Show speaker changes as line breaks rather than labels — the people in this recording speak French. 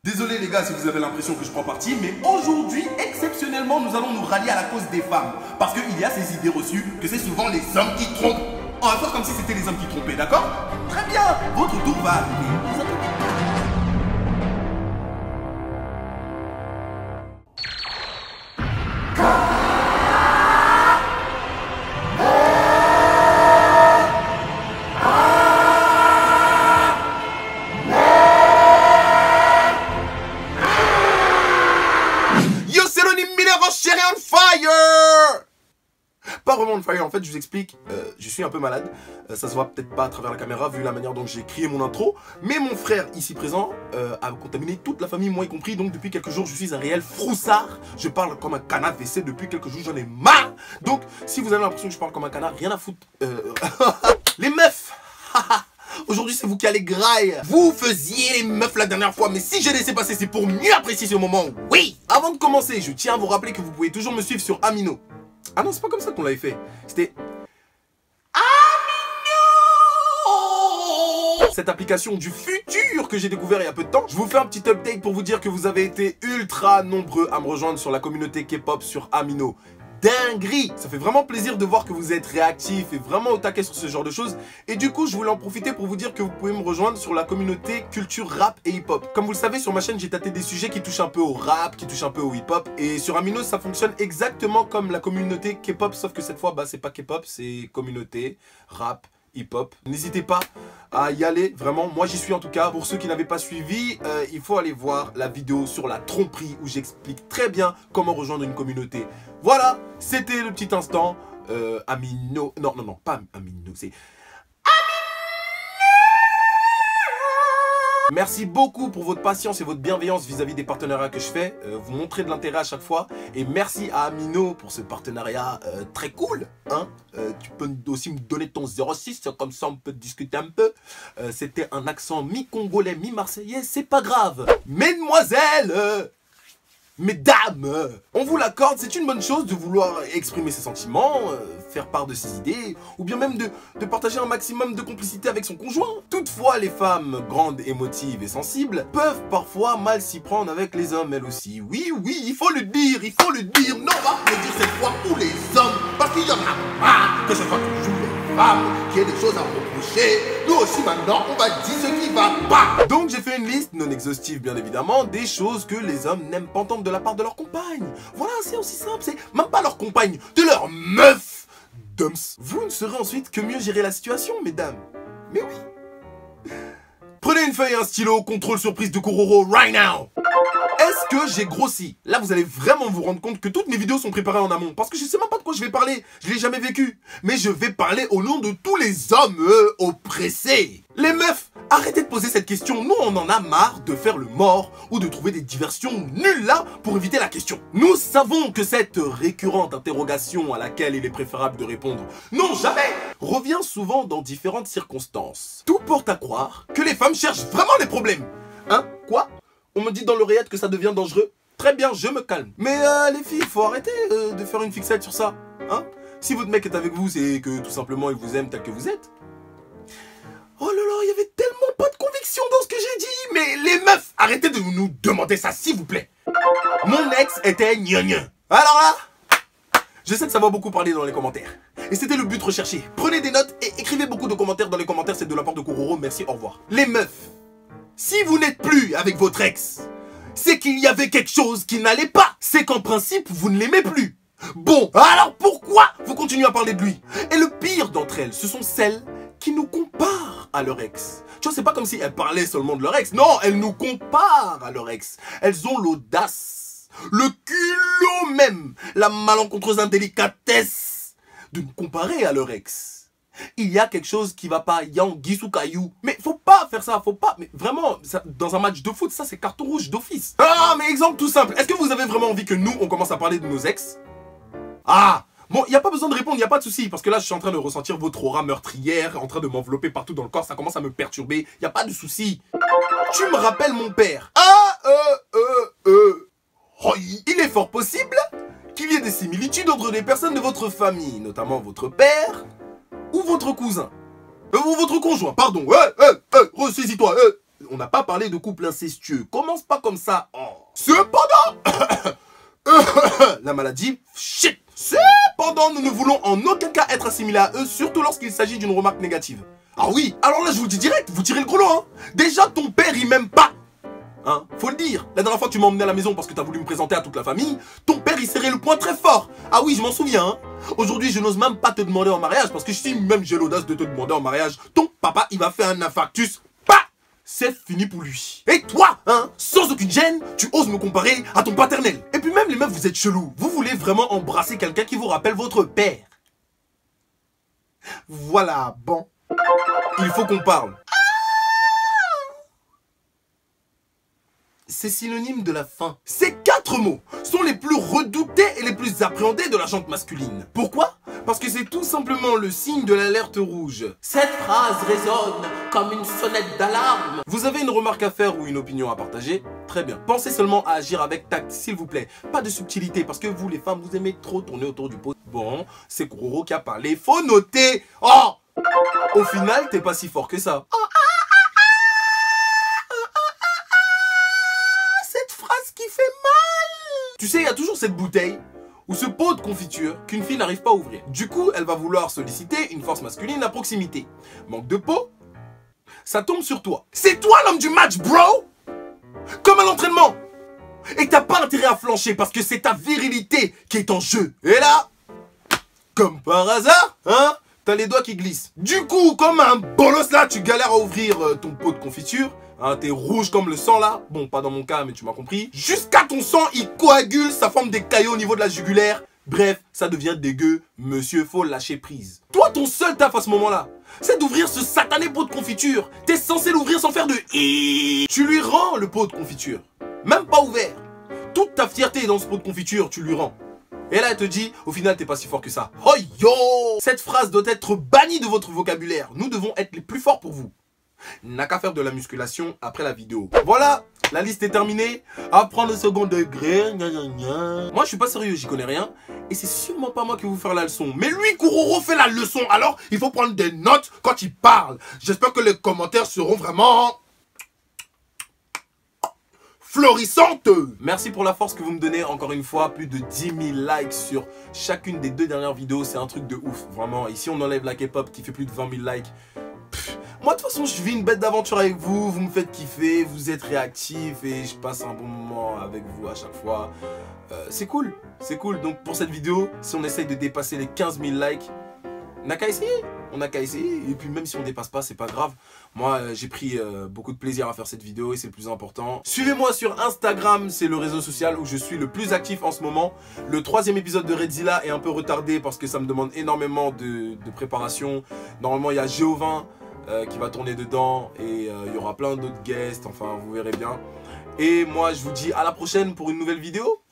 Désolé les gars si vous avez l'impression que je prends parti, mais aujourd'hui, exceptionnellement, nous allons nous rallier à la cause des femmes. Parce qu'il y a ces idées reçues que c'est souvent les hommes qui trompent. On va faire comme si c'était les hommes qui trompaient, d'accord? Très bien, votre tour va arriver. Vous attendez. Pas vraiment on fire, en fait je vous explique, je suis un peu malade, ça se voit peut-être pas à travers la caméra vu la manière dont j'ai crié mon intro, mais mon frère ici présent a contaminé toute la famille, moi y compris, donc depuis quelques jours je suis un réel froussard, je parle comme un canard WC depuis quelques jours, j'en ai marre, donc si vous avez l'impression que je parle comme un canard, rien à foutre, les meufs. Aujourd'hui c'est vous qui allez graille. Vous faisiez les meufs la dernière fois, mais si j'ai laissé passer c'est pour mieux apprécier ce moment, oui. Avant de commencer, je tiens à vous rappeler que vous pouvez toujours me suivre sur Amino. Ah non, c'est pas comme ça qu'on l'avait fait. C'était Amino, cette application du futur que j'ai découvert il y a peu de temps. Je vous fais un petit update pour vous dire que vous avez été ultra nombreux à me rejoindre sur la communauté K-pop sur Amino. Dinguerie! Ça fait vraiment plaisir de voir que vous êtes réactifs et vraiment au taquet sur ce genre de choses. Et du coup, je voulais en profiter pour vous dire que vous pouvez me rejoindre sur la communauté culture rap et hip-hop. Comme vous le savez, sur ma chaîne, j'ai tâté des sujets qui touchent un peu au rap, qui touchent un peu au hip-hop. Et sur Amino, ça fonctionne exactement comme la communauté K-pop, sauf que cette fois, bah, c'est pas K-pop, c'est communauté rap, hip-hop. N'hésitez pas à y aller, vraiment, moi j'y suis en tout cas. Pour ceux qui n'avaient pas suivi, il faut aller voir la vidéo sur la tromperie où j'explique très bien comment rejoindre une communauté. Voilà, c'était le petit instant. Amino, non, pas Amino, c'est merci beaucoup pour votre patience et votre bienveillance vis-à-vis des partenariats que je fais. Vous montrez de l'intérêt à chaque fois. Et merci à Amino pour ce partenariat très cool. Hein, tu peux aussi me donner ton 06, comme ça on peut discuter un peu. C'était un accent mi-congolais, mi-marseillais, c'est pas grave. Mesdemoiselles, mesdames, on vous l'accorde, c'est une bonne chose de vouloir exprimer ses sentiments, faire part de ses idées, ou bien même de partager un maximum de complicité avec son conjoint. Toutefois, les femmes grandes, émotives et sensibles peuvent parfois mal s'y prendre avec les hommes, elles aussi. Oui, il faut le dire, non, on va le dire cette fois pour les hommes, parce qu'il y en a marre que ce soit toujours les femmes qui aient des choses à reprocher. Nous aussi maintenant, on va dire ce qui va pas. Donc j'ai fait une liste, non exhaustive bien évidemment, des choses que les hommes n'aiment pas entendre de la part de leur compagne. Voilà, c'est aussi simple, c'est même pas leur compagne, de leur meuf. Dums. Vous ne saurez ensuite que mieux gérer la situation, mesdames. Mais oui. Prenez une feuille et un stylo, contrôle surprise de Kuroro right now. Est-ce que j'ai grossi? Là, vous allez vraiment vous rendre compte que toutes mes vidéos sont préparées en amont. Parce que je sais même pas de quoi je vais parler. Je l'ai jamais vécu. Mais je vais parler au nom de tous les hommes oppressés. Les meufs, arrêtez de poser cette question. Nous, on en a marre de faire le mort ou de trouver des diversions nulles là pour éviter la question. Nous savons que cette récurrente interrogation à laquelle il est préférable de répondre « Non, jamais !» revient souvent dans différentes circonstances. Tout porte à croire que les femmes cherchent vraiment les problèmes. Hein? Quoi? On me dit dans l'oreillette que ça devient dangereux. Très bien, je me calme. Mais les filles, faut arrêter de faire une fixette sur ça. Hein? Si votre mec est avec vous, c'est que tout simplement il vous aime tel que vous êtes. Oh là là, il y avait tellement pas de conviction dans ce que j'ai dit. Mais les meufs, arrêtez de nous demander ça, s'il vous plaît. Mon ex était gnognon. Alors là, je sais que ça va beaucoup parler dans les commentaires. Et c'était le but recherché. Prenez des notes et écrivez beaucoup de commentaires dans les commentaires. C'est de la part de Kuroro. Merci, au revoir. Les meufs, si vous n'êtes plus avec votre ex, c'est qu'il y avait quelque chose qui n'allait pas. C'est qu'en principe, vous ne l'aimez plus. Bon, alors pourquoi vous continuez à parler de lui? Et le pire d'entre elles, ce sont celles qui nous comparent à leur ex. Tu vois, c'est pas comme si elles parlaient seulement de leur ex. Non, elles nous comparent à leur ex. Elles ont l'audace, le culot même, la malencontreuse indélicatesse de nous comparer à leur ex. Il y a quelque chose qui va pas, Yang, Gisou, Caillou. Mais faut pas faire ça, faut pas. Mais vraiment, ça, dans un match de foot, ça c'est carton rouge d'office. Ah, mais exemple tout simple. Est-ce que vous avez vraiment envie que nous, on commence à parler de nos ex? Ah, bon, il n'y a pas besoin de répondre, il n'y a pas de souci. Parce que là, je suis en train de ressentir votre aura meurtrière, en train de m'envelopper partout dans le corps. Ça commence à me perturber. Il n'y a pas de souci. Tu me rappelles mon père. Il est fort possible qu'il y ait des similitudes entre les personnes de votre famille, notamment votre père ou votre cousin. Ou votre conjoint, pardon. Ressaisis-toi. On n'a pas parlé de couple incestueux. Commence pas comme ça. Oh. Cependant, la maladie, shit. Cependant, nous ne voulons en aucun cas être assimilés à eux, surtout lorsqu'il s'agit d'une remarque négative. Ah oui, alors là, je vous le dis direct, vous tirez le gros lot, hein. Déjà, ton père, il m'aime pas. Hein, faut le dire. La dernière fois, tu m'as emmené à la maison parce que tu as voulu me présenter à toute la famille. Ton père, il serrait le poing très fort. Ah oui, je m'en souviens. Hein. Aujourd'hui, je n'ose même pas te demander en mariage parce que si même j'ai l'audace de te demander en mariage, ton papa, il va faire un infarctus. Bah, c'est fini pour lui. Et toi, hein, sans aucune gêne, tu oses me comparer à ton paternel. Et puis même les meufs, vous êtes chelous. Vous voulez vraiment embrasser quelqu'un qui vous rappelle votre père. Voilà, bon. Il faut qu'on parle. C'est synonyme de la faim. Ces 4 mots sont les plus redoutés et les plus appréhendés de la gente masculine. Pourquoi? Parce que c'est tout simplement le signe de l'alerte rouge. Cette phrase résonne comme une sonnette d'alarme. Vous avez une remarque à faire ou une opinion à partager? Très bien. Pensez seulement à agir avec tact, s'il vous plaît. Pas de subtilité, parce que vous, les femmes, vous aimez trop tourner autour du pot. Bon, c'est Kroro qui a parlé. Faut noter. Oh! Au final, t'es pas si fort que ça. Tu sais, il y a toujours cette bouteille ou ce pot de confiture qu'une fille n'arrive pas à ouvrir. Du coup, elle va vouloir solliciter une force masculine à proximité. Manque de pot, ça tombe sur toi. C'est toi l'homme du match, bro! Comme à l'entraînement. Et t'as pas intérêt à flancher parce que c'est ta virilité qui est en jeu. Et là, comme par hasard, hein, t'as les doigts qui glissent. Du coup, comme un bolos là, tu galères à ouvrir ton pot de confiture. Hein, t'es rouge comme le sang là. Bon, pas dans mon cas, mais tu m'as compris. Jusqu'à ton sang, il coagule, ça forme des caillots au niveau de la jugulaire. Bref, ça devient dégueu. Monsieur, faut lâcher prise. Toi, ton seul taf à ce moment-là, c'est d'ouvrir ce satané pot de confiture. T'es censé l'ouvrir sans faire de i. Tu lui rends le pot de confiture. Même pas ouvert. Toute ta fierté dans ce pot de confiture, tu lui rends. Et là, elle te dit, au final, t'es pas si fort que ça. Oh yo! Cette phrase doit être bannie de votre vocabulaire. Nous devons être les plus forts pour vous. N'a qu'à faire de la musculation après la vidéo. Voilà, la liste est terminée. Apprendre le second degré. Gna gna gna. Moi, je suis pas sérieux, j'y connais rien. Et c'est sûrement pas moi qui vais vous faire la leçon. Mais lui, Kuroro, fait la leçon. Alors, il faut prendre des notes quand il parle. J'espère que les commentaires seront vraiment florissantes. Merci pour la force que vous me donnez. Encore une fois, plus de 10 000 likes sur chacune des 2 dernières vidéos. C'est un truc de ouf. Vraiment, ici, on enlève la K-pop qui fait plus de 20 000 likes. Moi, de toute façon, je vis une bête d'aventure avec vous. Vous me faites kiffer, vous êtes réactifs et je passe un bon moment avec vous à chaque fois. C'est cool, c'est cool. Donc, pour cette vidéo, si on essaye de dépasser les 15 000 likes, on n'a qu'à essayer. On n'a qu'à essayer. Et puis, même si on dépasse pas, c'est pas grave. Moi, j'ai pris beaucoup de plaisir à faire cette vidéo et c'est le plus important. Suivez-moi sur Instagram, c'est le réseau social où je suis le plus actif en ce moment. Le 3e épisode de Redzilla est un peu retardé parce que ça me demande énormément de préparation. Normalement, il y a Géovin qui va tourner dedans et il y aura plein d'autres guests, enfin vous verrez bien. Et moi je vous dis à la prochaine pour une nouvelle vidéo.